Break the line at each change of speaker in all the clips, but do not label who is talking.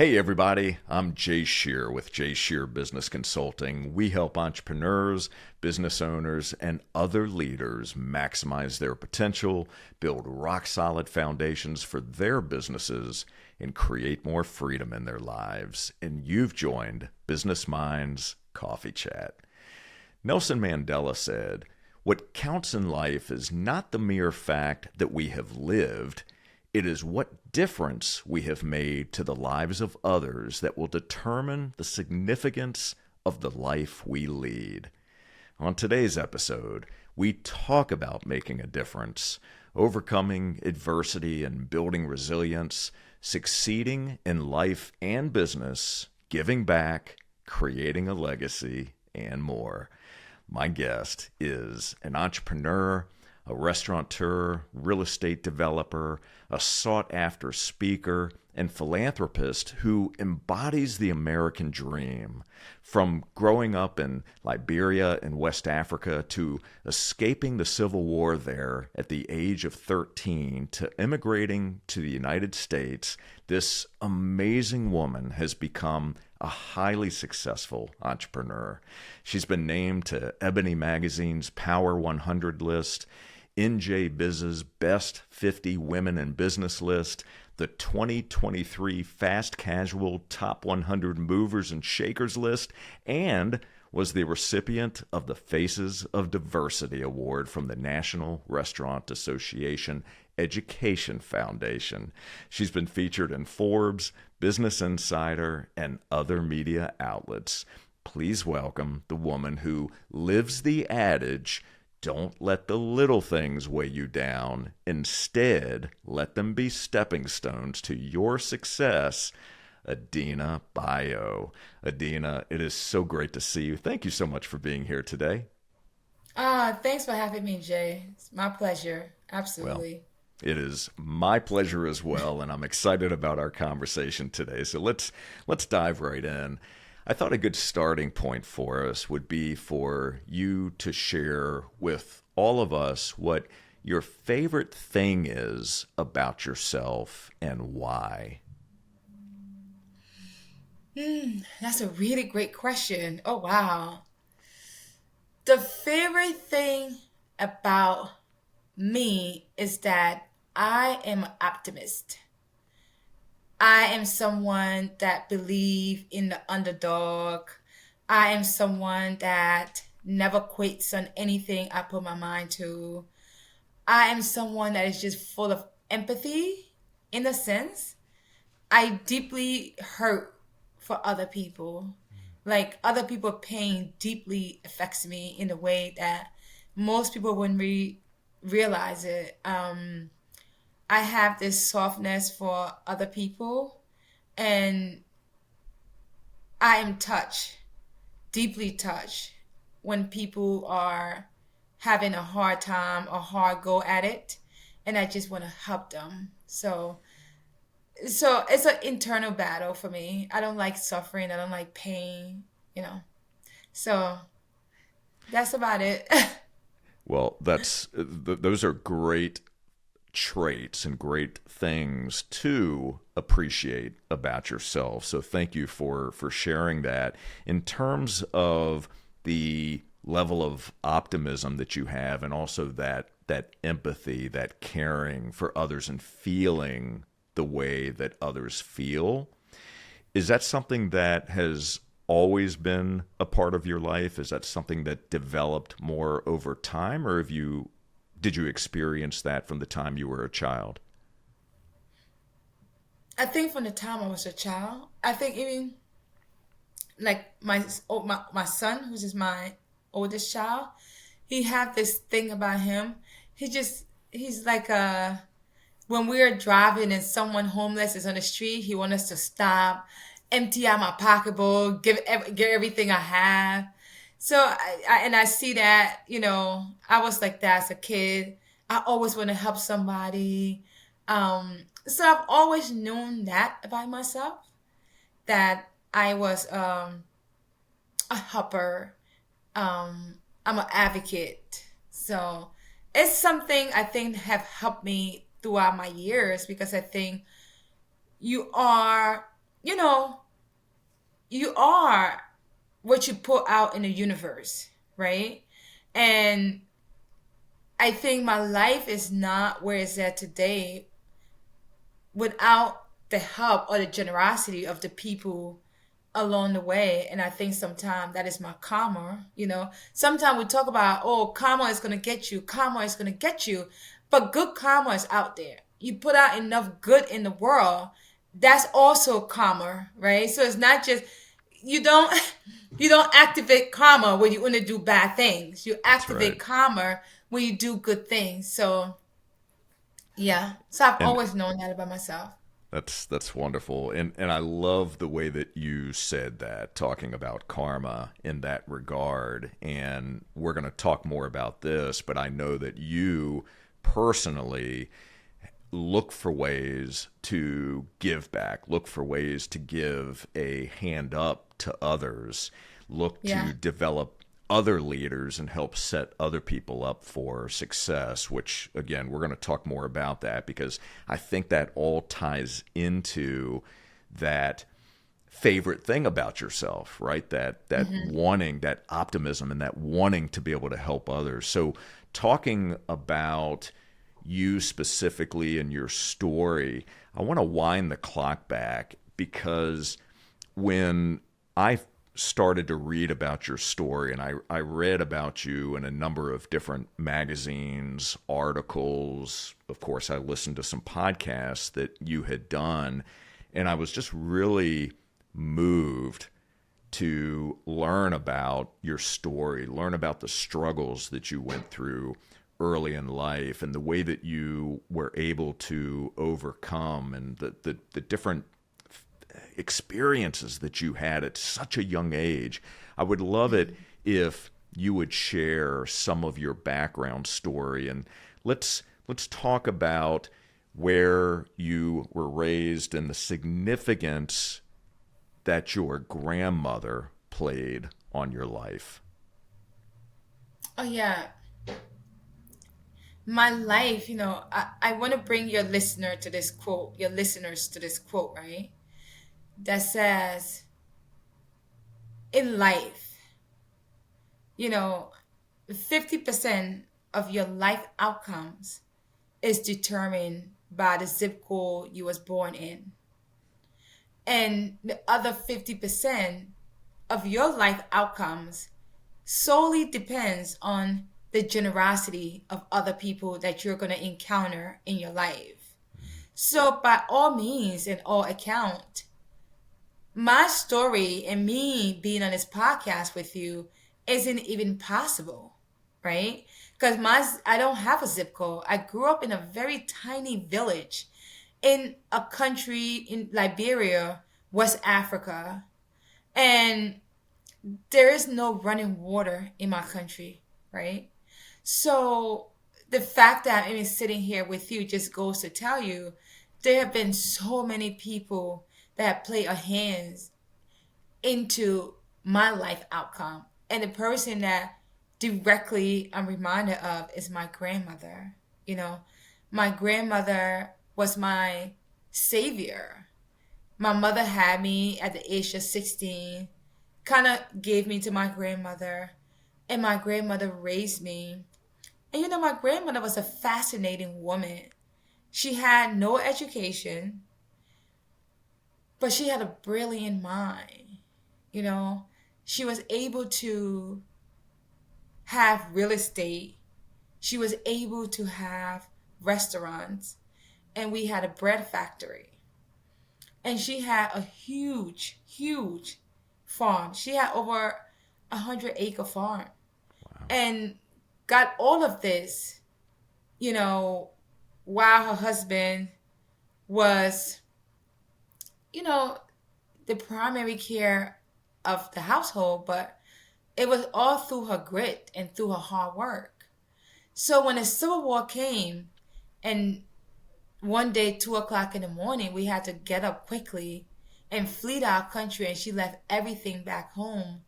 Hey everybody, I'm Jay Scherr with Jay Scherr Business Consulting. We help entrepreneurs, business owners, and other leaders maximize their potential, build rock-solid foundations for their businesses, and create more freedom in their lives. And you've joined Business Minds Coffee Chat. Nelson Mandela said, "What counts in life is not the mere fact that we have lived, it is what difference we have made to the lives of others that will determine the significance of the life we lead." On today's episode, we talk about making a difference, overcoming adversity and building resilience, succeeding in life and business, giving back, creating a legacy, and more. My guest is an entrepreneur, a restaurateur, real estate developer, a sought-after speaker, and philanthropist who embodies the American dream. From growing up in Liberia in West Africa to escaping the Civil War there at the age of 13 to immigrating to the United States, this amazing woman has become a highly successful entrepreneur. She's been named to Ebony magazine's Power 100 list, NJBIZ's Best 50 Women in Business list, the 2023 Fast Casual Top 100 Movers and Shakers list, and was the recipient of the Faces of Diversity Award from the National Restaurant Association Education Foundation. She's been featured in Forbes, Business Insider, and other media outlets. Please welcome the woman who lives the adage, "Don't let the little things weigh you down. Instead, let them be stepping stones to your success," Adenah Bayoh. Adenah, it is so great to see you. Thank you so much for being here today.
Thanks for having me, Jay. It's my pleasure.
Well,
Absolutely.
it is my pleasure as well, and I'm excited about our conversation today. So let's dive right in. I thought a good starting point for us would be for you to share with all of us what your favorite thing is about yourself and why.
That's a really great question. Oh, wow. The favorite thing about me is that I am an optimist. I am someone that believe in the underdog. I am someone that never quits on anything I put my mind to. I am someone that is just full of empathy in a sense. I deeply hurt for other people. Like other people pain deeply affects me in a way that most people wouldn't realize it. I have this softness for other people, and I am touched, deeply touched, when people are having a hard time or hard go at it, and I just want to help them. So it's an internal battle for me. I don't like suffering. I don't like pain. You know. So that's about it.
Well, those are great traits and great things to appreciate about yourself. So thank you for sharing that. In terms of the level of optimism that you have and also that empathy, that caring for others and feeling the way that others feel, is that something that has always been a part of your life? Is that something that developed more over time, or did you experience that from the time you were a child?
I think from the time I was a child, I think even like my son, who's is my oldest child, he have this thing about him. He's like when we're driving and someone homeless is on the street, he wants us to stop, empty out my pocketbook, give everything I have. So I see that, I was like that as a kid. I always want to help somebody. So I've always known that about myself, that I was a helper. I'm an advocate. So it's something I think have helped me throughout my years, because I think you are you know, you are what you put out in the universe, right? And I think my life is not where it's at today without the help or the generosity of the people along the way. And I think sometimes that is my karma. Sometimes we talk about, oh, karma is going to get you, karma is going to get you. But good karma is out there. You put out enough good in the world, that's also karma, right? So it's not just, you don't you don't activate karma when you want to do bad things. You
That's right.
activate karma when you do good things. So yeah. So I've
And
always known that about myself.
that's wonderful. And I love the way that you said that, talking about karma in that regard. And we're going to talk more about this, but I know that you personally look for ways to give back, look for ways to give a hand up to others, look
Yeah.
to develop other leaders and help set other people up for success, which again, we're going to talk more about that because I think that all ties into that favorite thing about yourself, right? That wanting, that optimism and that wanting to be able to help others. So talking about you specifically and your story, I want to wind the clock back because when I started to read about your story, and I read about you in a number of different magazines, articles. Of course, I listened to some podcasts that you had done, and I was just really moved to learn about your story, learn about the struggles that you went through early in life and the way that you were able to overcome and the different experiences that you had at such a young age. I would love it if you would share some of your background story, and let's talk about where you were raised and the significance that your grandmother played on your life.
Oh yeah. My life, I want to bring your listeners to this quote, right? That says, in life, you know, 50% of your life outcomes is determined by the zip code you was born in. And the other 50% of your life outcomes solely depends on the generosity of other people that you're going to encounter in your life. So by all means and all account, my story and me being on this podcast with you isn't even possible, right? Because I don't have a zip code. I grew up in a very tiny village in a country in Liberia, West Africa, and there is no running water in my country, right? So the fact that I'm even sitting here with you just goes to tell you there have been so many people that play a hands into my life outcome. And the person that directly I'm reminded of is my grandmother. You know, my grandmother was my savior. My mother had me at the age of 16, kind of gave me to my grandmother, and my grandmother raised me. And my grandmother was a fascinating woman. She had no education, but she had a brilliant mind. You know, she was able to have real estate. She was able to have restaurants, and we had a bread factory. And she had a huge, huge farm. She had over 100-acre farm, and got all of this, you know, while her husband was, you know, the primary care of the household, but it was all through her grit and through her hard work. So when the Civil War came, and one day, 2 o'clock in the morning, we had to get up quickly and flee to our country, and she left everything back home.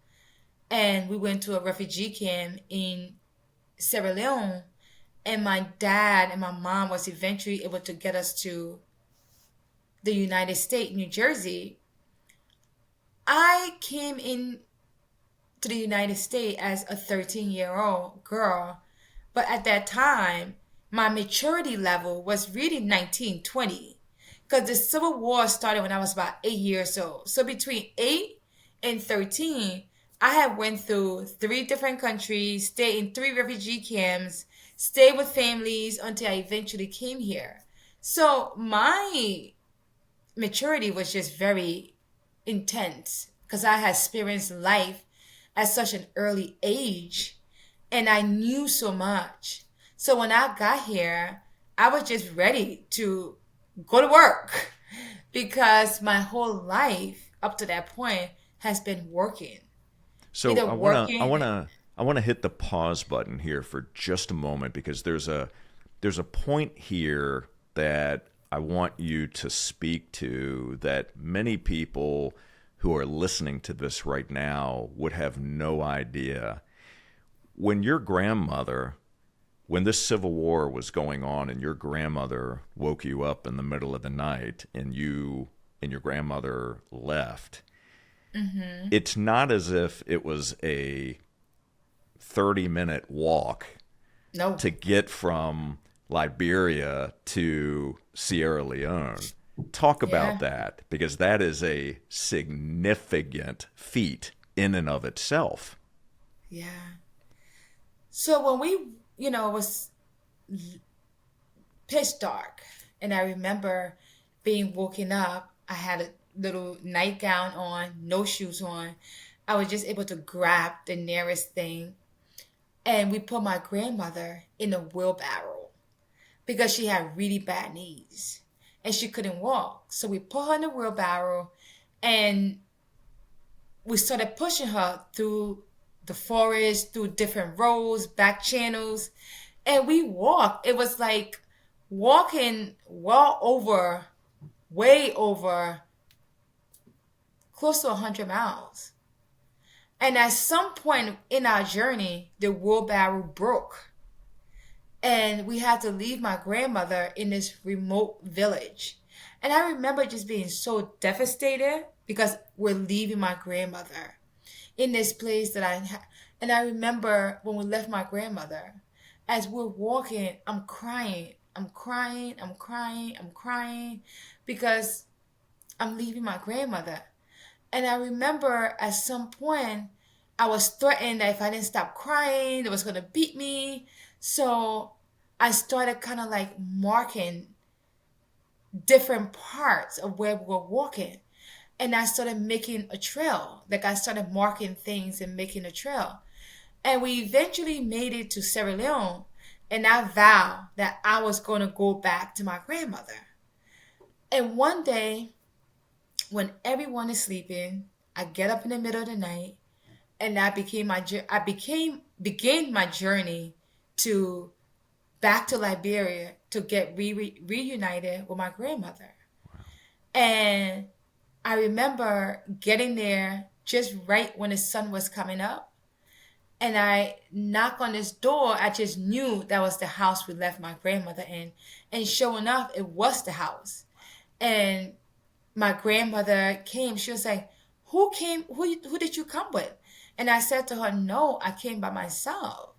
And we went to a refugee camp in Sierra Leone, and my dad and my mom was eventually able to get us to the United States, New Jersey. I came in to the United States as a 13-year-old girl, but at that time, my maturity level was really 19, 20. Because the Civil War started when I was about 8 years old. So between 8 and 13, I had went through 3 different countries, stayed in 3 refugee camps, stayed with families until I eventually came here. So my maturity was just very intense because I had experienced life at such an early age and I knew so much. So when I got here, I was just ready to go to work because my whole life up to that point has been working.
So
Either working,
I wanna hit the pause button here for just a moment because there's a point here that I want you to speak to that many people who are listening to this right now would have no idea. When your grandmother, when this Civil War was going on and your grandmother woke you up in the middle of the night and you and your grandmother left, it's not as if it was a 30-minute walk
no.
to get from Liberia to Sierra Leone. Talk
Yeah.
about that because that is a significant feat in and of itself.
Yeah. So when we, it was pitch dark, and I remember being woken up. I had a little nightgown on, no shoes on. I was just able to grab the nearest thing, and we put my grandmother in a wheelbarrow because she had really bad knees and she couldn't walk. So we put her in a wheelbarrow and we started pushing her through the forest, through different roads, back channels, and we walked. It was like walking way over, close to 100 miles. And at some point in our journey, the wheelbarrow broke. And we had to leave my grandmother in this remote village. And I remember just being so devastated because we're leaving my grandmother in this place and I remember when we left my grandmother, as we're walking, I'm crying. I'm crying, I'm crying, I'm crying because I'm leaving my grandmother. And I remember at some point, I was threatened that if I didn't stop crying, they was going to beat me. So I started kind of like marking different parts of where we were walking. And I started making a trail. Like I started marking things and making a trail. And we eventually made it to Sierra Leone. And I vowed that I was going to go back to my grandmother. And one day, when everyone is sleeping, I get up in the middle of the night, and began my journey to back to Liberia to get reunited with my grandmother. And I remember getting there just right when the sun was coming up. And I knock on this door. I just knew that was the house we left my grandmother in. And sure enough, it was the house. And my grandmother came. She was like, who came? Who did you come with? And I said to her, no, I came by myself.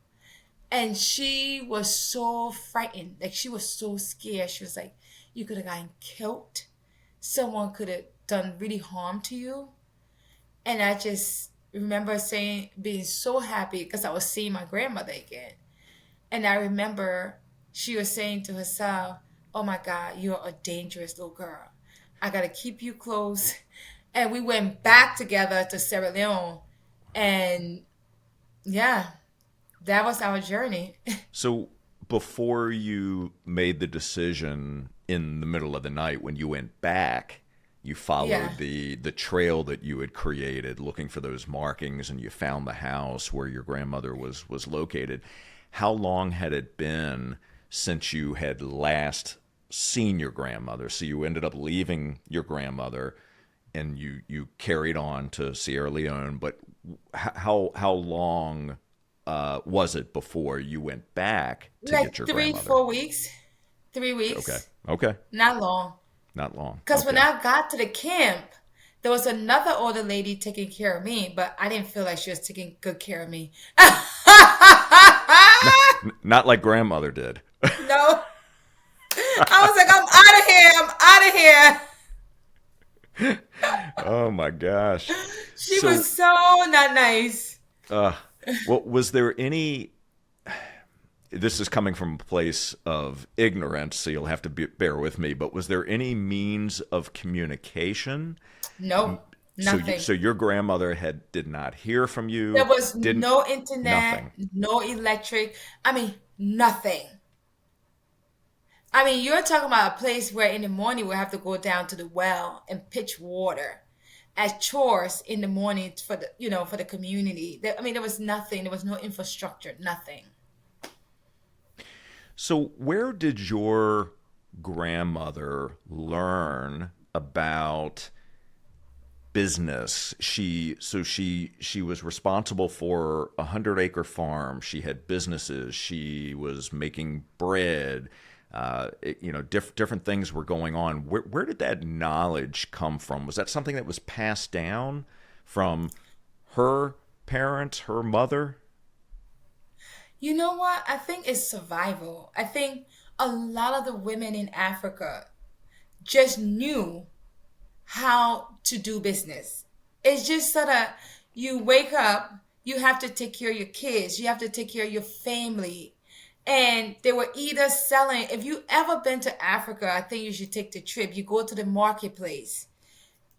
And she was so frightened. Like she was so scared. She was like, you could have gotten killed. Someone could have done really harm to you. And I just remember being so happy because I was seeing my grandmother again. And I remember she was saying to herself, oh my God, you're a dangerous little girl. I got to keep you close. And we went back together to Sierra Leone. And yeah, that was our journey.
So before you made the decision in the middle of the night when you went back, you followed the trail that you had created, looking for those markings, and you found the house where your grandmother was located. How long had it been since you had last seen your grandmother? So you ended up leaving your grandmother, and you carried on to Sierra Leone. But how long was it before you went back to
Like
get your
3,
grandmother?
4 weeks. 3 weeks.
Okay.
Not long.
Not long.
Because when
Okay.
I got to the camp, There was another older lady taking care of me, but I didn't feel like she was taking good care of me.
Not like grandmother did.
No. I was like, I'm out of here.
Oh my gosh.
She
So,
was so not nice.
uh, well, was there any? This is coming from a place of ignorance, so you'll have to bear with me. But was there any means of communication?
No, nothing.
So your grandmother did not hear from
There
you.
was
Didn't
no internet,
nothing.
no electric. I mean, nothing. I mean, you're talking about a place where in the morning we have to go down to the well and pitch water as chores in the morning for for the community. I mean, there was nothing. There was no infrastructure, nothing.
So where did your grandmother learn about business? She was responsible for 100-acre farm. She had businesses. She was making bread. Different things were going on. Where did that knowledge come from? Was that something that was passed down from her parents, her mother?
You know what? I think it's survival. I think a lot of the women in Africa just knew how to do business. It's just sort of you wake up, you have to take care of your kids, you have to take care of your family. And they were either selling, if you ever been to Africa, I think you should take the trip. You go to the marketplace.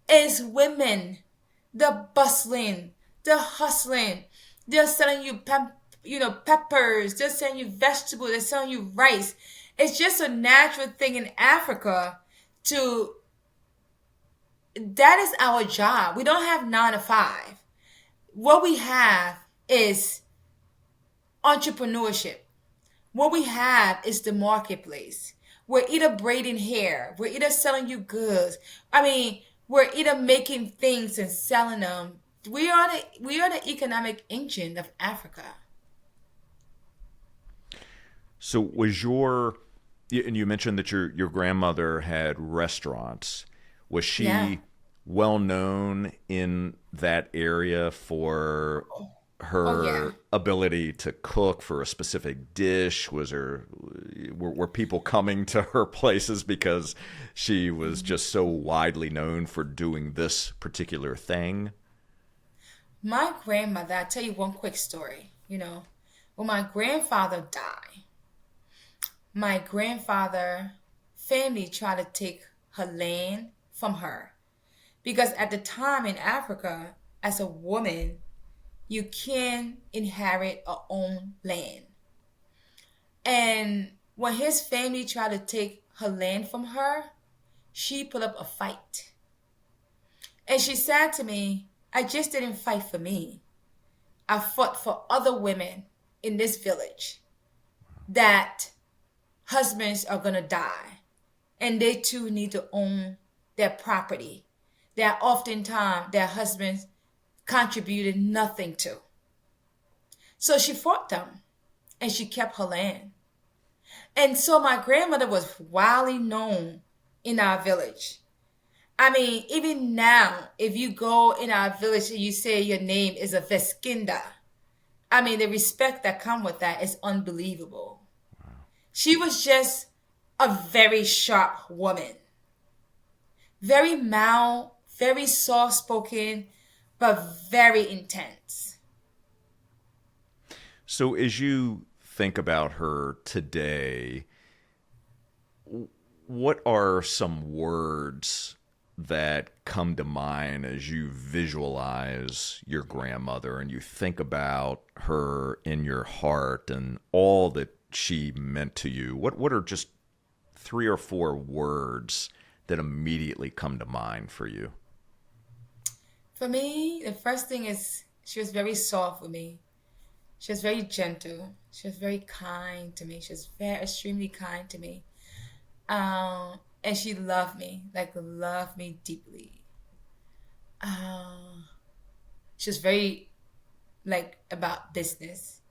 It's women, the bustling, the hustling. They're selling you peppers, they're selling you vegetables, they're selling you rice. It's just a natural thing in Africa to that is our job. We don't have 9 to 5. What we have is entrepreneurship. What we have is the marketplace. We're either braiding hair, we're either selling you goods. I mean, we're either making things and selling them. We are the economic engine of Africa.
So and you mentioned that your grandmother had restaurants. Was
Yeah.
she well known in that area for
Oh yeah.
her ability to cook for a specific dish? Were people coming to her places because she was just so widely known for doing this particular thing?
My grandmother, I'll tell you one quick story. When my grandfather died, my grandfather family tried to take her land from her. Because at the time in Africa, as a woman, you can inherit our own land. And when his family tried to take her land from her, she put up a fight. And she said to me, I just didn't fight for me. I fought for other women in this village that husbands are going to die and they too need to own their property that oftentimes their husbands contributed nothing to. So she fought them and she kept her land. And so my grandmother was widely known in our village. I mean, even now, if you go in our village and you say your name is a Veskinda, I mean, the respect that comes with that is unbelievable. She was just a very sharp woman. Very mild, very soft-spoken, but very intense.
So as you think about her today, what are some words that come to mind as you visualize your grandmother and you think about her in your heart and all that she meant to you? What are just 3 or 4 words that immediately come to mind for you?
For me, the first thing is she was very soft with me. She was very gentle. She was very kind to me. She was very extremely kind to me. And she loved me, like loved me deeply. She was very like about business.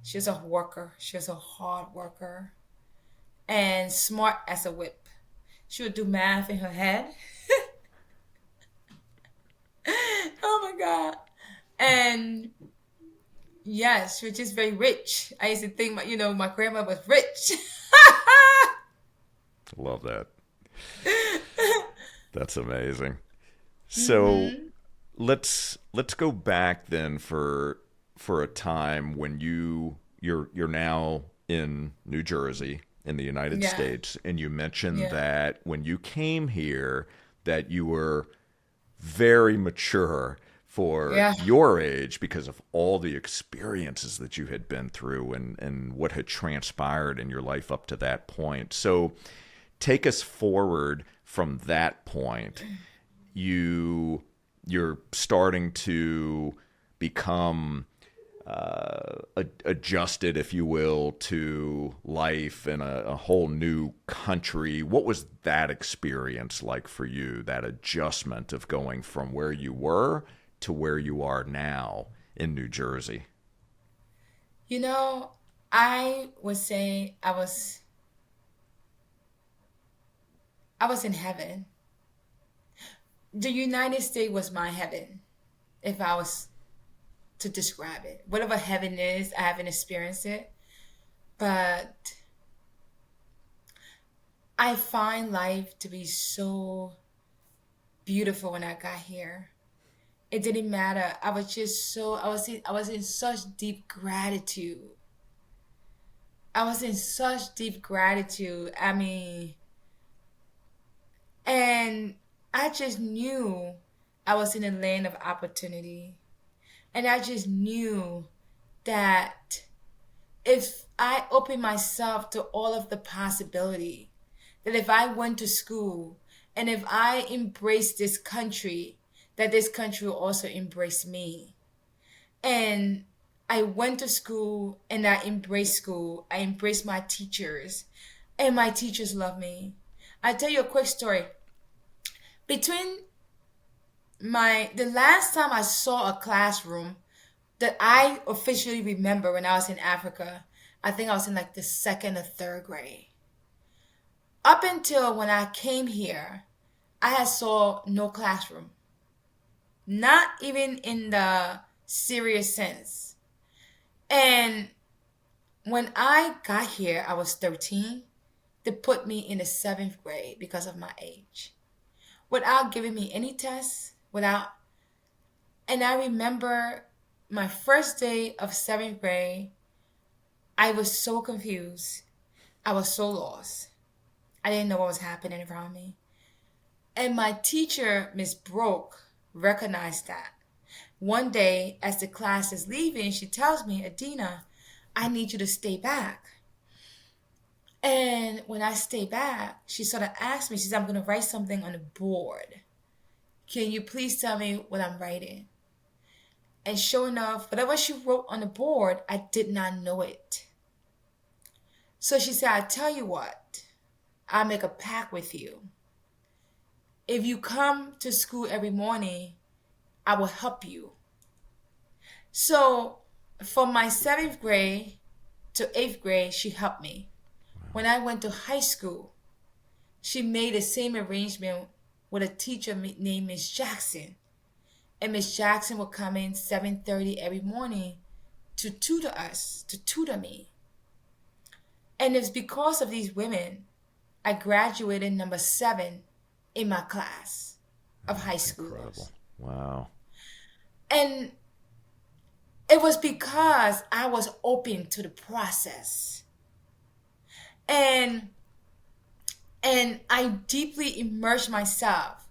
She was a worker. She was a hard worker and smart as a whip. She would do math in her head. God. And yes, which is very rich. I used to think my grandma was rich.
Love that. That's amazing. So let's go back then for a time when you're now in New Jersey in the United
Yeah.
States, and you mentioned
Yeah.
that when you came here that you were very mature for
Yeah.
your age because of all the experiences that you had been through and what had transpired in your life up to that point. So take us forward from that point. You're starting to become adjusted, if you will, to life in a whole new country. What was that experience like for you, that adjustment of going from where you were to where you are now in New Jersey?
I would say I was in heaven. The United States was my heaven, if I was to describe it. Whatever heaven is, I haven't experienced it. But I find life to be so beautiful when I got here. It didn't matter. I was just so I was in such deep gratitude. I was in such deep gratitude. I mean, and I just knew I was in a land of opportunity. And I just knew that if I opened myself to all of the possibility, that if I went to school and if I embraced this country, that this country will also embrace me. And I went to school and I embraced school. I embraced my teachers and my teachers love me. I'll tell you a quick story. Between the last time I saw a classroom that I officially remember when I was in Africa, I think I was in like the second or third grade. Up until when I came here, I had saw no classroom. Not even in the serious sense. And when I got here, I was 13. They put me in the seventh grade because of my age. Without giving me any tests, and I remember my first day of seventh grade, I was so confused. I was so lost. I didn't know what was happening around me. And my teacher, Miss Broke, recognized that. One day, as the class is leaving, she tells me, Adenah, I need you to stay back. And when I stay back, she sort of asked me, she said, I'm going to write something on the board. Can you please tell me what I'm writing? And sure enough, whatever she wrote on the board, I did not know it. So she said, I tell you what, I'll make a pact with you. If you come to school every morning, I will help you. So from my seventh grade to eighth grade, she helped me. When I went to high school, she made the same arrangement with a teacher named Miss Jackson. And Miss Jackson would come in 7:30 every morning to tutor me. And it's because of these women, I graduated number 7 in my class of high schoolers.
Incredible. Wow.
And it was because I was open to the process. And I deeply immersed myself.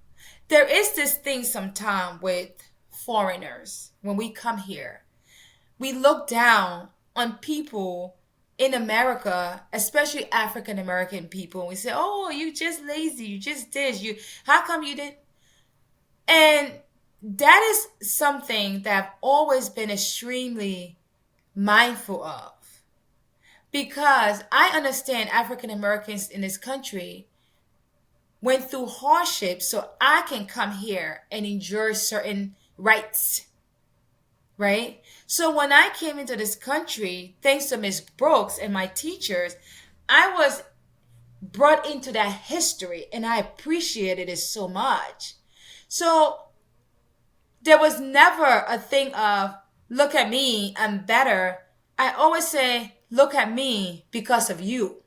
There is this thing sometimes with foreigners when we come here. We look down on people in America, especially African American people. And we say, oh, you just lazy, you just this, how come you didn't? And that is something that I've always been extremely mindful of. Because I understand African Americans in this country went through hardship so I can come here and enjoy certain rights, right? So when I came into this country, thanks to Miss Brooks and my teachers, I was brought into that history and I appreciated it so much. So there was never a thing of, look at me, I'm better. I always say, look at me because of you.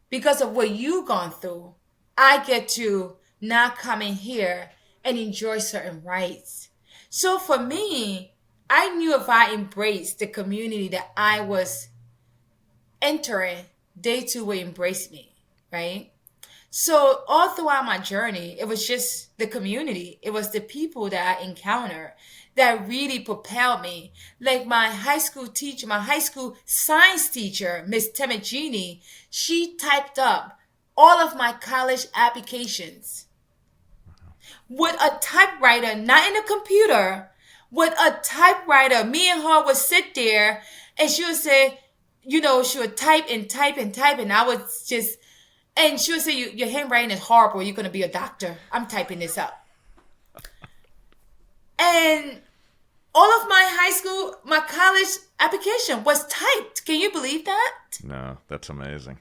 Because of what you've gone through, I get to now come in here and enjoy certain rights. So for me, I knew if I embraced the community that I was entering, they too would embrace me, right? So all throughout my journey, it was just the community. It was the people that I encountered that really propelled me. Like my high school teacher, my high school science teacher, Miss Temagini, she typed up all of my college applications with a typewriter, not in a computer, with a typewriter. Me and her would sit there and she would say, she would type and type and type, and I would just, and she would say, your handwriting is horrible. You're going to be a doctor. I'm typing this up. And all of my college application was typed. Can you believe that?
No, that's amazing.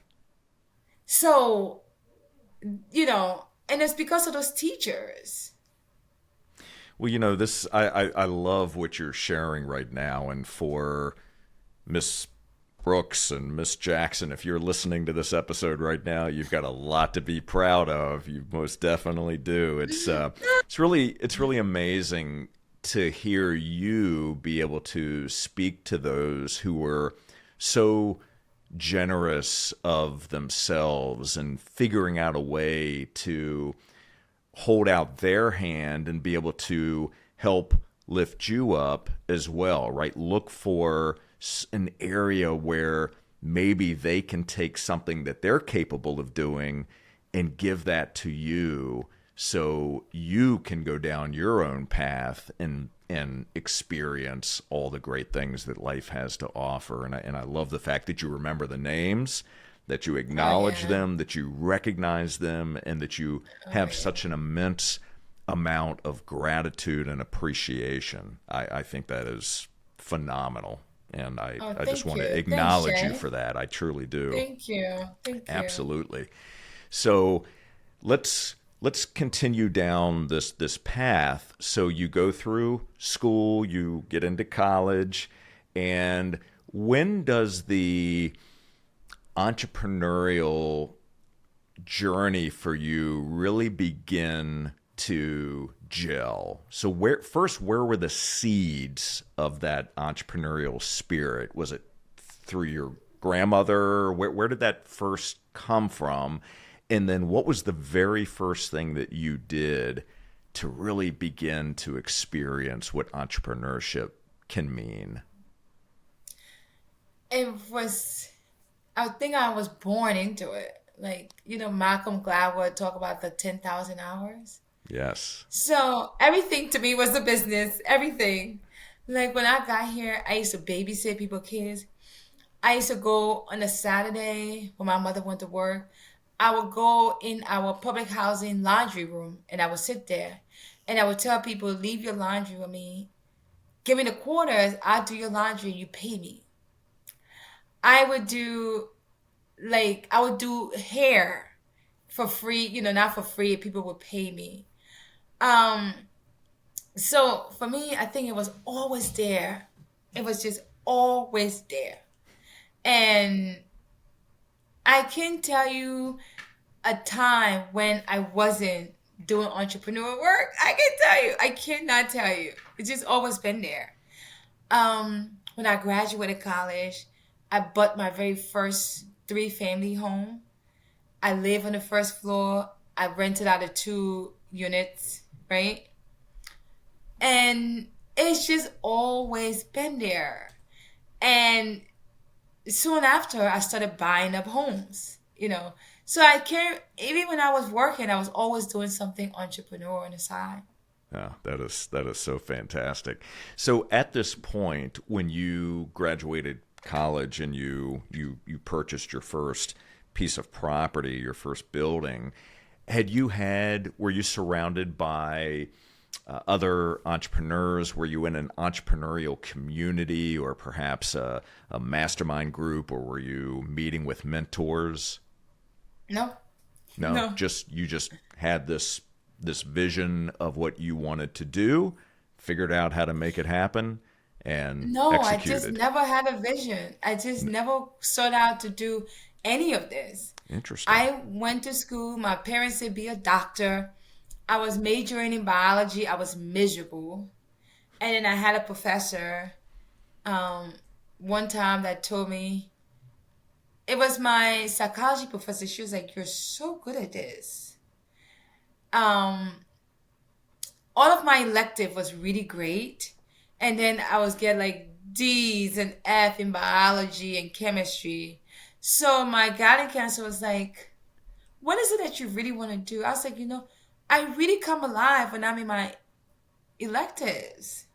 So, and it's because of those teachers.
Well, this I love what you're sharing right now. And for Miss Brooks and Miss Jackson, if you're listening to this episode right now, you've got a lot to be proud of. You most definitely do. It's really amazing to hear you be able to speak to those who were so generous of themselves and figuring out a way to hold out their hand and be able to help lift you up as well, right? Look for an area where maybe they can take something that they're capable of doing and give that to you so you can go down your own path and experience all the great things that life has to offer. And I love the fact that you remember the names, that you acknowledge them, that you recognize them, and that you have such an immense amount of gratitude and appreciation. I think that is phenomenal. And I just want to acknowledge you for that. I truly do.
Thank you.
Absolutely. So let's continue down this path. So you go through school, you get into college, and when does the entrepreneurial journey for you really begin to gel? So where were the seeds of that entrepreneurial spirit? Was it through your grandmother? Where did that first come from? And then what was the very first thing that you did to really begin to experience what entrepreneurship can mean?
I think I was born into it. Like, Malcolm Gladwell talk about the 10,000 hours.
Yes.
So everything to me was a business, everything. Like when I got here, I used to babysit people's kids. I used to go on a Saturday when my mother went to work. I would go in our public housing laundry room and I would sit there and I would tell people, leave your laundry with me. Give me the quarters. I'll do your laundry. You pay me. I would do hair for free, not for free. People would pay me. So for me, I think it was always there. It was just always there. And I can tell you a time when I wasn't doing entrepreneur work. I cannot tell you. It's just always been there. When I graduated college, I bought my very first 3-family home. I live on the first floor. I rented out of 2 units, right? And it's just always been there. And soon after, I started buying up homes, So even when I was working, I was always doing something entrepreneur on the side.
Yeah, that is so fantastic. So at this point, when you graduated college and you purchased your first piece of property, your first building, were you surrounded by other entrepreneurs? Were you in an entrepreneurial community or perhaps a mastermind group, or were you meeting with mentors?
No.
You just had this vision of what you wanted to do, figured out how to make it happen and
No, I just
executed.
never had a vision. I just never sought out to do any of this.
Interesting.
I went to school. My parents said be a doctor. I was majoring in biology. I was miserable. And then I had a professor um, one time that told me, it was my psychology professor. She was like, "You're so good at this." Um, all of my elective was really great. And then I was getting like D's and F in biology and chemistry. So my guiding counselor was like, what is it that you really want to do? I was like, I really come alive when I'm in my electives.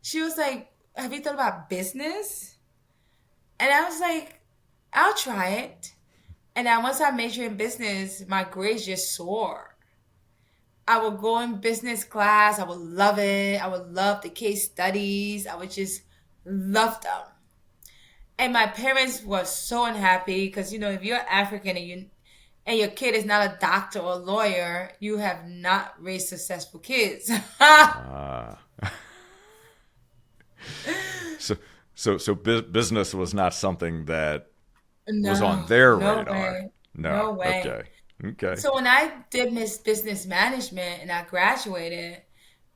She was like, have you thought about business? And I was like, I'll try it. And then once I majored in business, my grades just soared. I would go in business class. I would love it. I would love the case studies. I would just love them. And my parents were so unhappy because if you're African and your kid is not a doctor or a lawyer, you have not raised successful kids.
Ah. So, business was not something that was on
No,
their
no
radar.
way.
No.
No way.
Okay. Okay.
So when I did Miss Business Management and I graduated,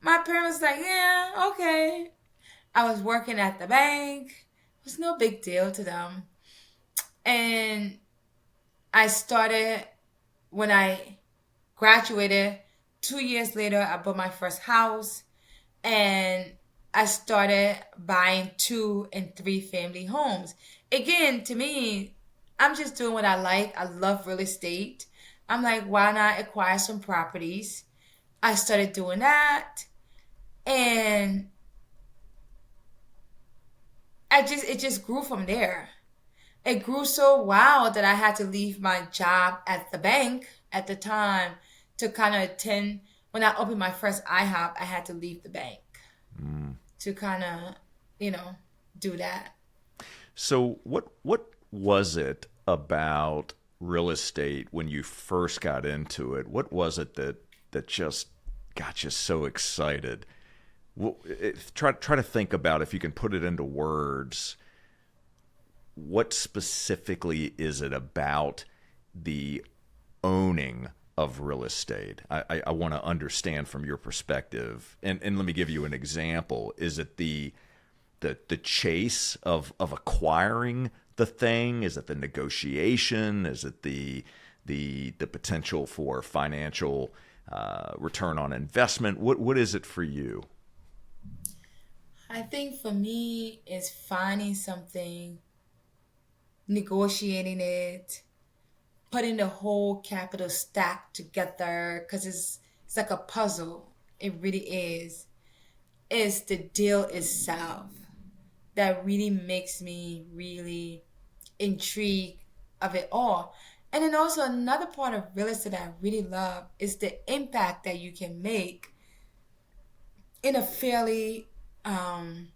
my parents was like, yeah, okay. I was working at the bank. It was no big deal to them. And I started when I graduated. 2 years later, I bought my first house and I started buying 2 and 3 family homes. Again, to me, I'm just doing what I like. I love real estate. I'm like, why not acquire some properties? I started doing that, and it just grew from there. It grew so wild that I had to leave my job at the bank at the time to kind of attend. When I opened my first IHOP, I had to leave the bank
Mm.
to kind of, you know, do that.
So, what was it about real estate when you first got into it? What was it that just got you so excited? Well, try to think about, if you can put it into words, what specifically is it about the owning of real estate? I want to understand from your perspective, and let me give you an example. Is it the chase of acquiring the thing? Is it the negotiation? Is it the potential for financial return on investment? What is it for you?
I think for me, it's finding something, negotiating it, putting the whole capital stack together because it's like a puzzle. It really is. It's the deal itself that really makes me really intrigued of it all. And then also another part of real estate that I really love is the impact that you can make in a fairly um,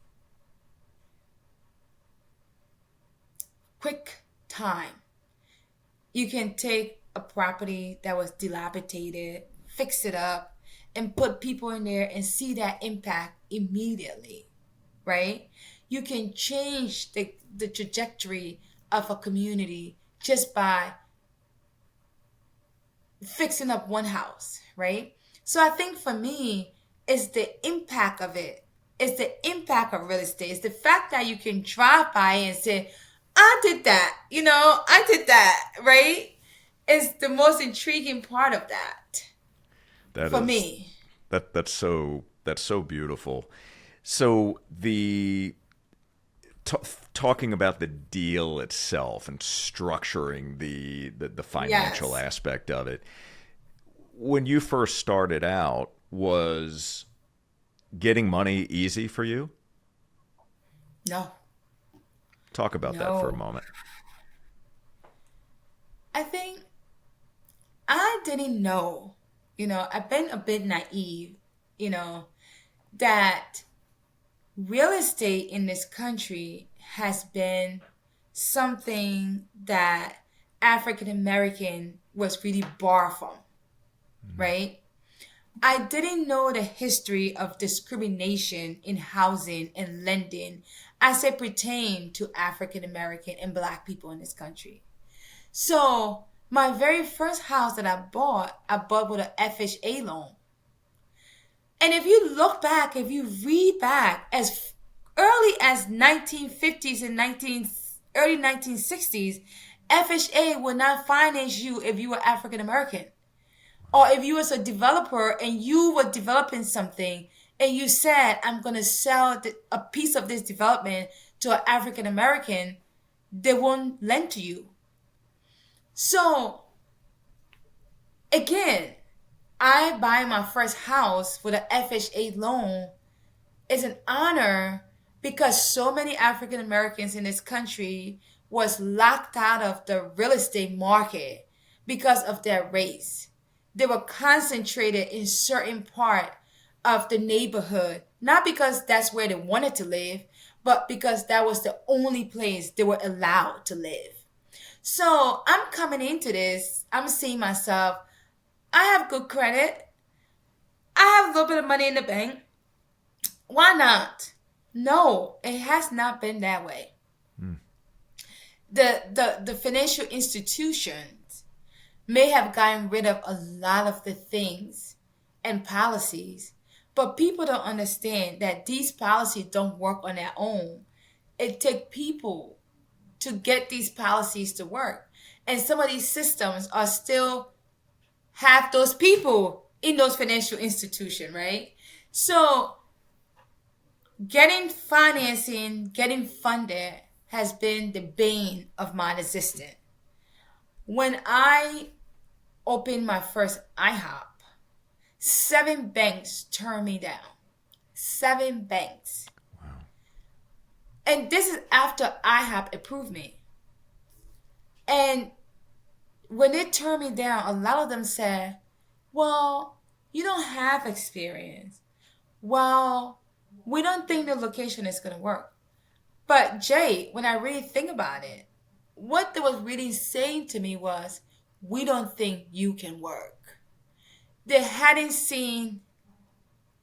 quick time. You can take a property that was dilapidated, fix it up, and put people in there and see that impact immediately, right? You can change the trajectory of a community just by fixing up one house, right? So I think for me, it's the impact of it. It's the impact of real estate. It's the fact that you can drive by and say, I did that, I did that, right? It's the most intriguing part of that
That
for
is
me.
that's so beautiful. So t- talking about the deal itself and structuring the financial
Yes.
aspect of it. When you first started out, was getting money easy for you?
No,
Talk about that for a
no.
moment.
I think I didn't know, I've been a bit naive, you know, that real estate in this country has been something that African American was really barred from, right? I didn't know the history of discrimination in housing and lending as it pertained to African American and Black people in this country. So, my very first house that I bought with an FHA loan. And if you look back, if you read back as early as 1950s and early 1960s, FHA would not finance you if you were African American. Or if you was a developer and you were developing something and you said, I'm going to sell a piece of this development to an African American, they won't lend to you. So, again, I buy my first house with an FHA loan is an honor because so many African Americans in this country was locked out of the real estate market because of their race. They were concentrated in certain part of the neighborhood, not because that's where they wanted to live, but because that was the only place they were allowed to live. So I'm coming into this, I'm seeing myself, I have good credit, I have a little bit of money in the bank. Why not? No, it has not been that way. The financial institutions may have gotten rid of a lot of the things and policies, but people don't understand that these policies don't work on their own. It takes people to get these policies to work. And some of these systems are still have those people in those financial institutions, right? So getting financing, getting funded has been the bane of my existence. When I opened my first IHOP, 7 banks turned me down. 7 banks.
Wow.
And this is after IHOP approved me. And when they turned me down, a lot of them said, well, you don't have experience. Well, we don't think the location is going to work. But Jay, when I really think about it, what they was really saying to me was, we don't think you can work. They hadn't seen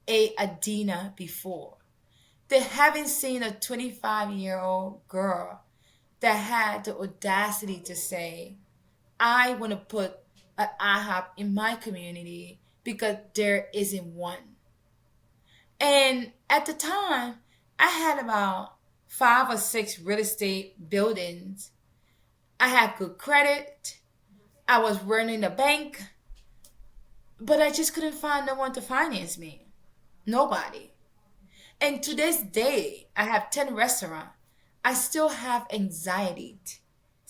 a Adenah before. They haven't seen a 25-year-old girl that had the audacity to say, I want to put an IHOP in my community because there isn't one. And at the time, I had about 5 or 6 real estate buildings. I had good credit. I was running a bank. But I just couldn't find no one to finance me. Nobody. And to this day, I have 10 restaurants. I still have anxiety.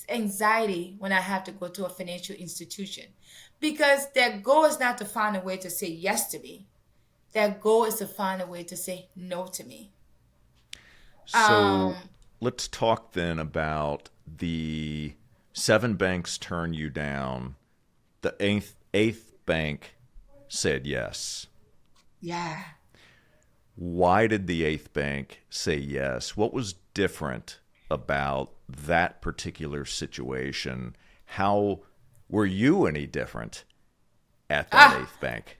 Anxiety when I have to go to a financial institution. Because their goal is not to find a way to say yes to me. Their goal is to find a way to say no to me.
So let's talk then about the 7 banks turn you down. The eighth bank said yes.
Yeah.
Why did the 8th bank say yes? What was different about that particular situation? How were you any different at that 8th bank?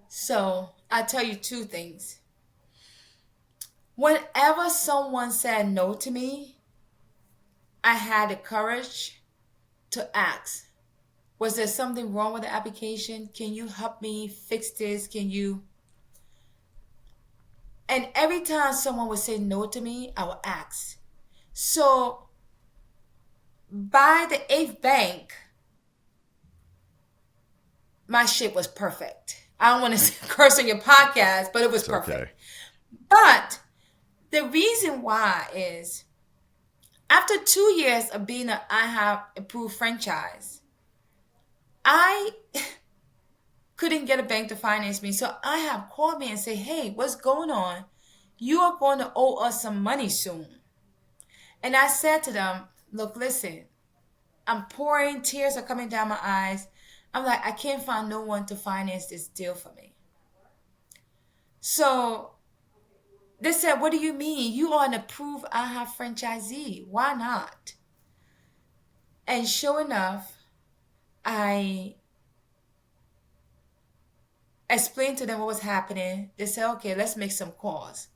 So I tell you 2 things. Whenever someone said no to me, I had the courage to ask, was there something wrong with the application? Can you help me fix this? And every time someone would say no to me, I would ask. So by the 8th bank, my shit was perfect. I don't want to curse on your podcast, but it was perfect.
Okay.
But the reason why is after 2 years of being an IHOP approved franchise, I couldn't get a bank to finance me. So IHOP called me and said, hey, what's going on? You are going to owe us some money soon. And I said to them, look, listen, I'm pouring, tears are coming down my eyes. I'm like, I can't find no one to finance this deal for me. So they said, what do you mean? You are an approved IHOP franchisee. Why not? And sure enough, I explained to them what was happening. They said, okay, let's make some calls.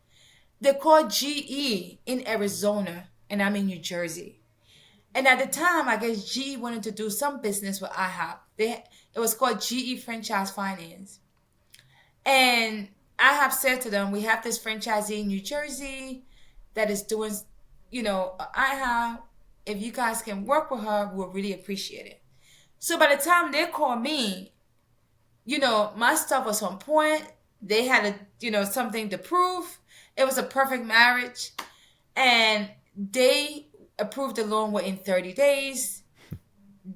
They called GE in Arizona, and I'm in New Jersey. And at the time, I guess GE wanted to do some business with IHOP. It was called GE Franchise Finance. And IHOP said to them, we have this franchisee in New Jersey that is doing, IHOP. If you guys can work with her, we'll really appreciate it. So by the time they called me, my stuff was on point. They had something to prove. It was a perfect marriage. And they approved the loan within 30 days.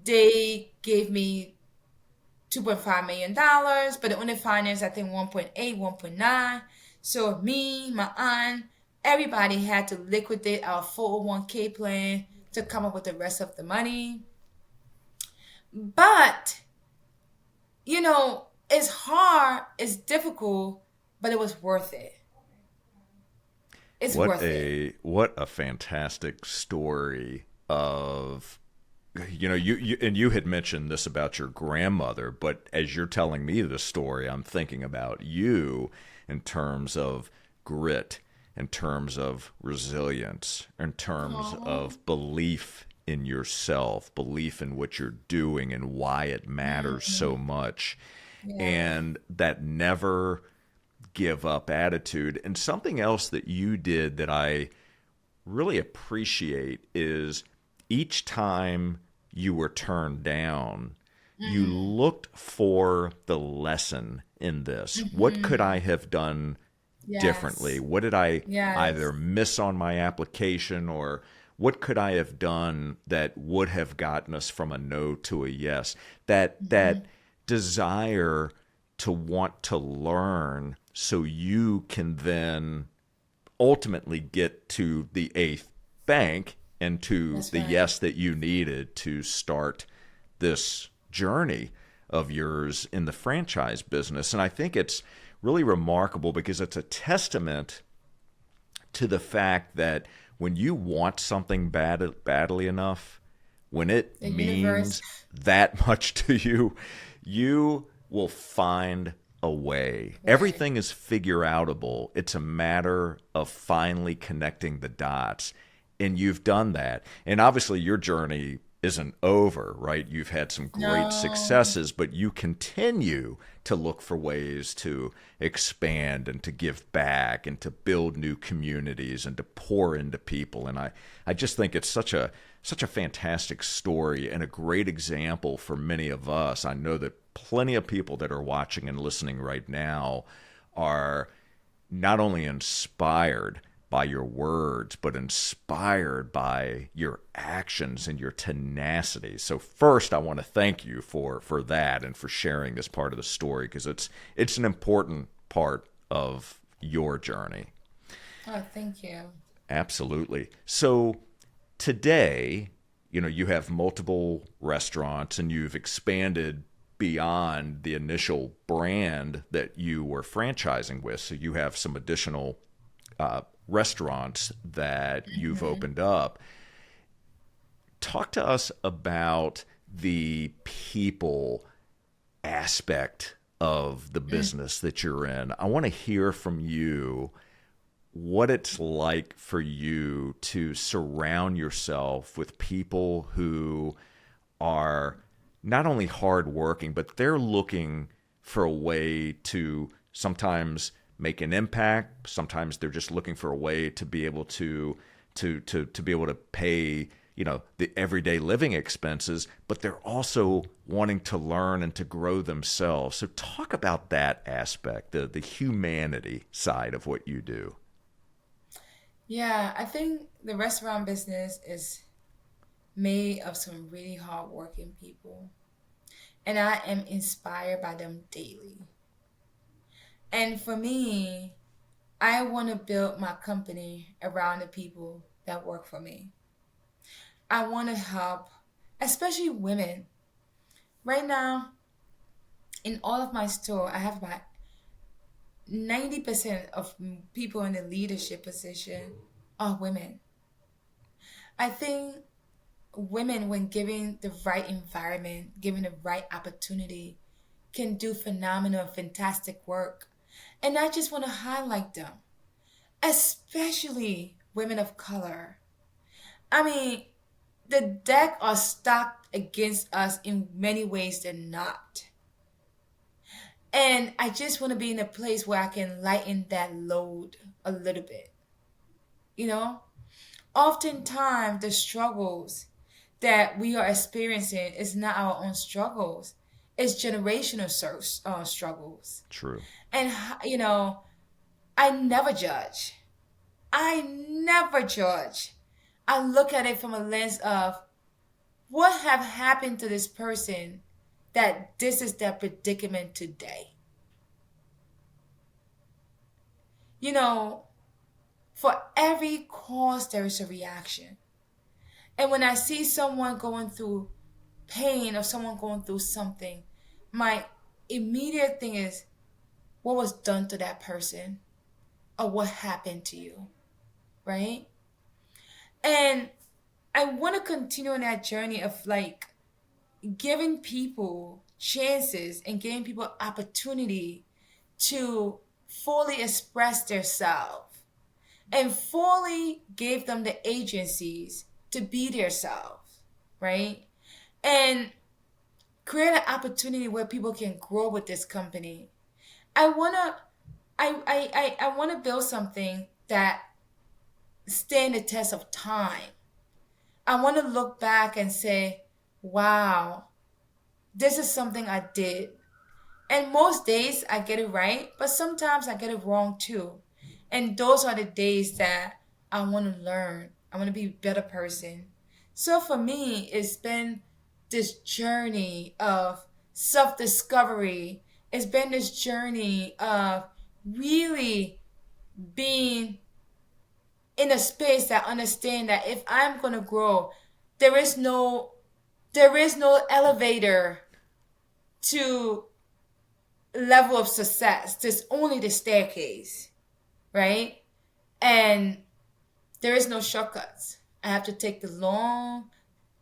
They gave me $2.5 million, but they only financed, I think, 1.8, 1.9. So me, my aunt, everybody had to liquidate our 401k plan to come up with the rest of the money. But, it's hard, it's difficult, but it was worth it. It's worth it.
What a fantastic story of, you had mentioned this about your grandmother, but as you're telling me the story, I'm thinking about you in terms of grit, in terms of resilience, in terms of belief in yourself, belief in what you're doing and why it matters so much.
Yeah.
And that never give up attitude. And something else that you did that I really appreciate is each time you were turned down, you looked for the lesson in this. What could I have done differently? What did I either miss on my application, or what could I have done that would have gotten us from a no to a yes? That desire to want to learn so you can then ultimately get to the eighth bank and to the yes that you needed to start this journey of yours in the franchise business. And I think it's really remarkable because it's a testament to the fact that when you want something badly enough, when it means that much to you, you will find a way. Right. Everything is figure outable. It's a matter of finally connecting the dots. And you've done that. And obviously your journey isn't over, right? You've had some great successes, but you continue to look for ways to expand and to give back and to build new communities and to pour into people. And I just think it's such a fantastic story and a great example for many of us. I know that plenty of people that are watching and listening right now are not only inspired by your words, but inspired by your actions and your tenacity. So first, I want to thank you for that and for sharing this part of the story, because it's an important part of your journey.
Oh, thank you.
Absolutely. So today, you have multiple restaurants and you've expanded beyond the initial brand that you were franchising with. So you have some additional restaurants that you've opened up. Talk to us about the people aspect of the business that you're in. I want to hear from you what it's like for you to surround yourself with people who are not only hardworking, but they're looking for a way to sometimes make an impact. Sometimes they're just looking for a way to be able to be able to pay, the everyday living expenses, but they're also wanting to learn and to grow themselves. So talk about that aspect, the humanity side of what you do.
Yeah, I think the restaurant business is made of some really hardworking people, and I am inspired by them daily. And for me, I want to build my company around the people that work for me. I want to help, especially women. Right now, in all of my store, I have about 90% of people in the leadership position are women. I think women, when given the right environment, given the right opportunity, can do phenomenal, fantastic work. And I just want to highlight them, especially women of color. I mean, the deck are stacked against us in many ways than not. And I just want to be in a place where I can lighten that load a little bit. You know, oftentimes the struggles that we are experiencing is not our own struggles. It's generational struggles.
True.
And, I never judge. I never judge. I look at it from a lens of what have happened to this person that this is their predicament today. You know, for every cause, there is a reaction. And when I see someone going through pain or someone going through something, my immediate thing is, what was done to that person? Or what happened to you? Right? And I want to continue on that journey of like giving people chances and giving people opportunity to fully express themselves and fully give them the agencies to be themselves, right? And create an opportunity where people can grow with this company. I wanna I wanna build something that stand the test of time. I want to look back and say, wow, this is something I did. And most days I get it right, but sometimes I get it wrong too. And those are the days that I want to learn. I want to be a better person. So for me, it's been this journey of self discovery. It's been this journey of really being in a space that understand that if I'm gonna grow, there is no elevator to level of success. There's only the staircase, right? And there is no shortcuts. I have to take the long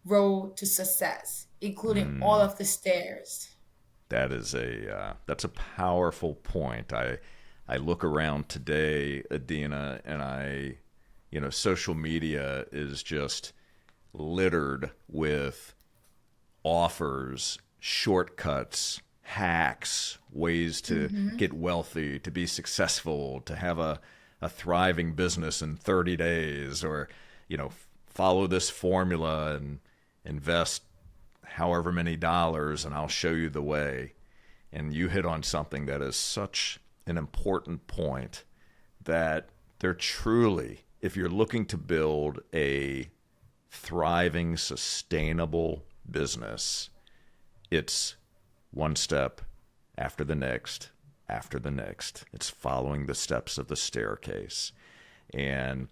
road to success, including all of the stairs.
That's a powerful point. I look around today, Adenah, and social media is just littered with offers, shortcuts, hacks, ways to get wealthy, to be successful, to have a thriving business in 30 days, or, follow this formula and invest however many dollars and I'll show you the way. And you hit on something that is such an important point, that there truly, if you're looking to build a thriving, sustainable business, it's one step after the next, after the next. It's following the steps of the staircase. And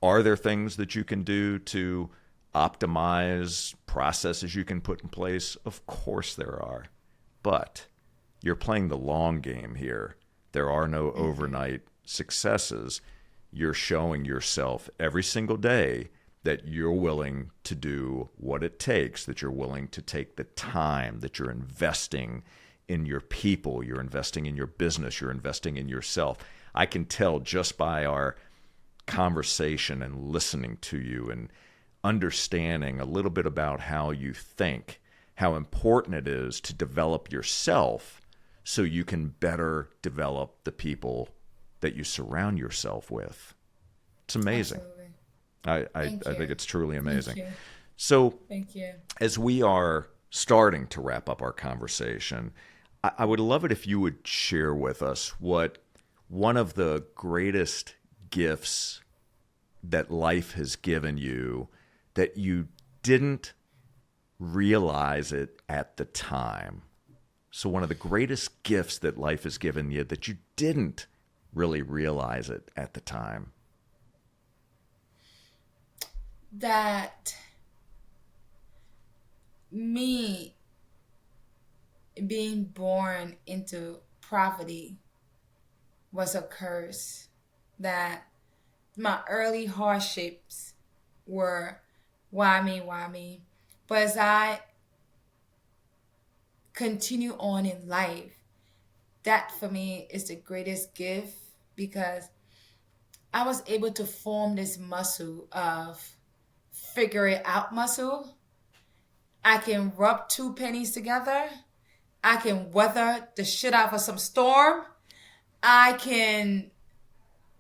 are there things that you can do to optimize processes you can put in place? Of course there are. But you're playing the long game here. There are no overnight successes. You're showing yourself every single day that you're willing to do what it takes, that you're willing to take the time, that you're investing in your people, you're investing in your business, you're investing in yourself. I can tell just by our conversation and listening to you and understanding a little bit about how you think, how important it is to develop yourself so you can better develop the people that you surround yourself with. It's amazing.
Absolutely.
I think it's truly amazing.
Thank you.
So
Thank you.
as we are starting to wrap up our conversation, I would love it if you would share with us what one of the greatest gifts that life has given you that you didn't realize it at the time. So one of the greatest gifts that life has given you that you didn't really realize it at the time.
That me being born into poverty was a curse. That my early hardships were why me? But as I continue on in life, that for me is the greatest gift because I was able to form this muscle of figure it out muscle. I can rub two pennies together. I can weather the shit out of some storm. I can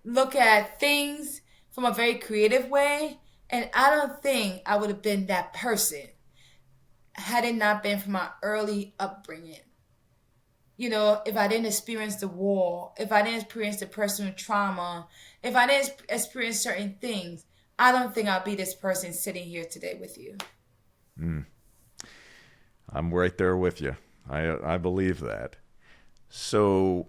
look at things from a very creative way. And I don't think I would have been that person had it not been for my early upbringing. You know, if I didn't experience the war, if I didn't experience the personal trauma, if I didn't experience certain things, I don't think I'll be this person sitting here today with you.
I'm right there with you. I believe that. So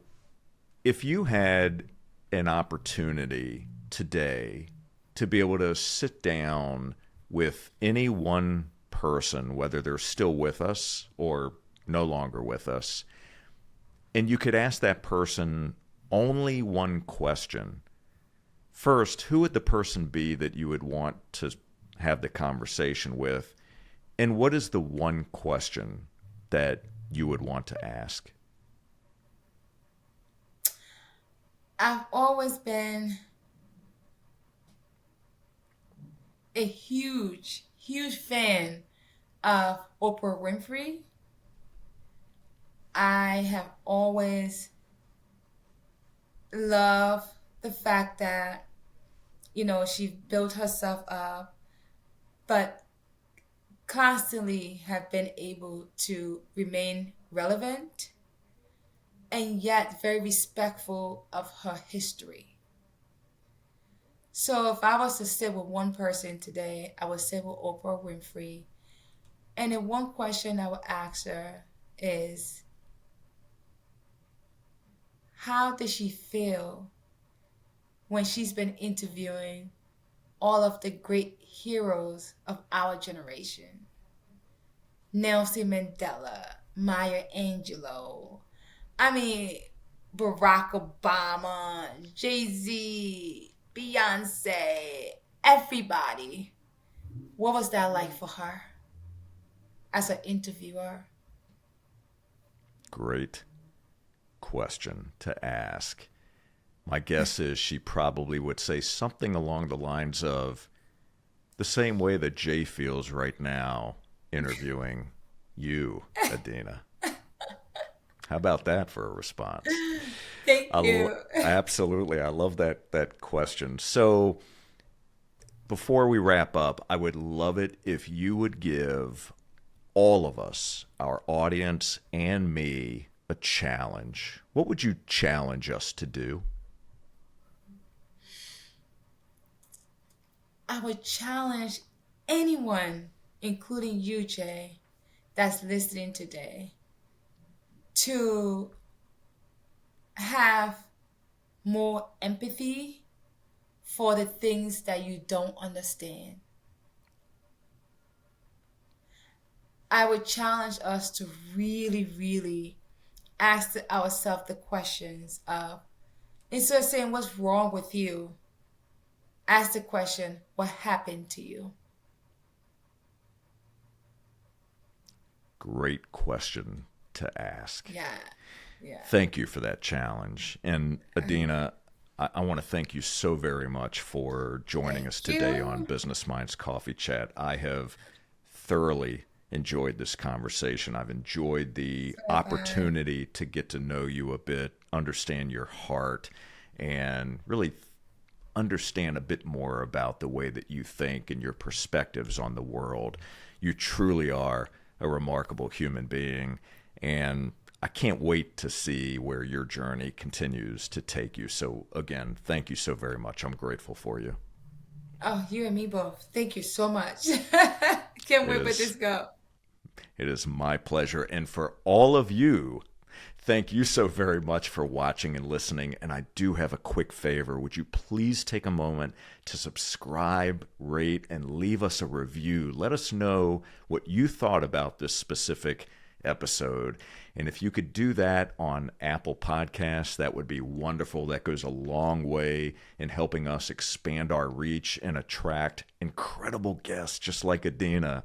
if you had an opportunity today to be able to sit down with any one person, whether they're still with us or no longer with us, and you could ask that person only one question. First, who would the person be that you would want to have the conversation with? And what is the one question that you would want to ask?
I've always been a huge, huge fan of Oprah Winfrey. I have always loved the fact that, you know, she built herself up, but constantly have been able to remain relevant and yet very respectful of her history. So if I was to sit with one person today, I would sit with Oprah Winfrey. And the one question I would ask her is, how does she feel when she's been interviewing all of the great heroes of our generation? Nelson Mandela, Maya Angelou, Barack Obama, Jay-Z, Beyonce, everybody. What was that like for her as an interviewer?
Great question to ask. My guess is she probably would say something along the lines of the same way that Jay feels right now interviewing you, Adenah. How about that for a response?
Thank you.
Absolutely. I love that question. So before we wrap up, I would love it if you would give all of us, our audience and me, a challenge. What would you challenge us to do?
I would challenge anyone, including you, Jay, that's listening today, to have more empathy for the things that you don't understand. I would challenge us to really, really ask ourselves the questions of, instead of saying what's wrong with you, ask the question, what happened to you?
Great question to ask.
Yeah.
Thank you for that challenge. And Adenah, I want to thank you so very much for joining us today on Business Minds Coffee Chat. I have thoroughly enjoyed this conversation. I've enjoyed the opportunity to get to know you a bit, understand your heart, and really understand a bit more about the way that you think and your perspectives on the world. You truly are a remarkable human being, and I can't wait to see where your journey continues to take you. So again, thank you so very much. I'm grateful for you.
Oh, you and me both. Thank you so much. Can't wait for this go.
It is my pleasure. And for all of you, thank you so very much for watching and listening. And I do have a quick favor. Would you please take a moment to subscribe, rate, and leave us a review? Let us know what you thought about this specific episode. And if you could do that on Apple Podcasts, that would be wonderful. That goes a long way in helping us expand our reach and attract incredible guests just like Adenah.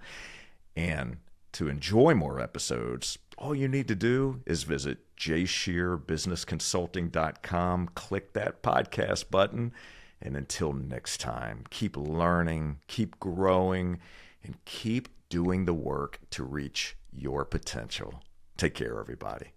And to enjoy more episodes, all you need to do is visit jscherbusinessconsulting.com, click that podcast button, and until next time, keep learning, keep growing, and keep doing the work to reach your potential. Take care, everybody.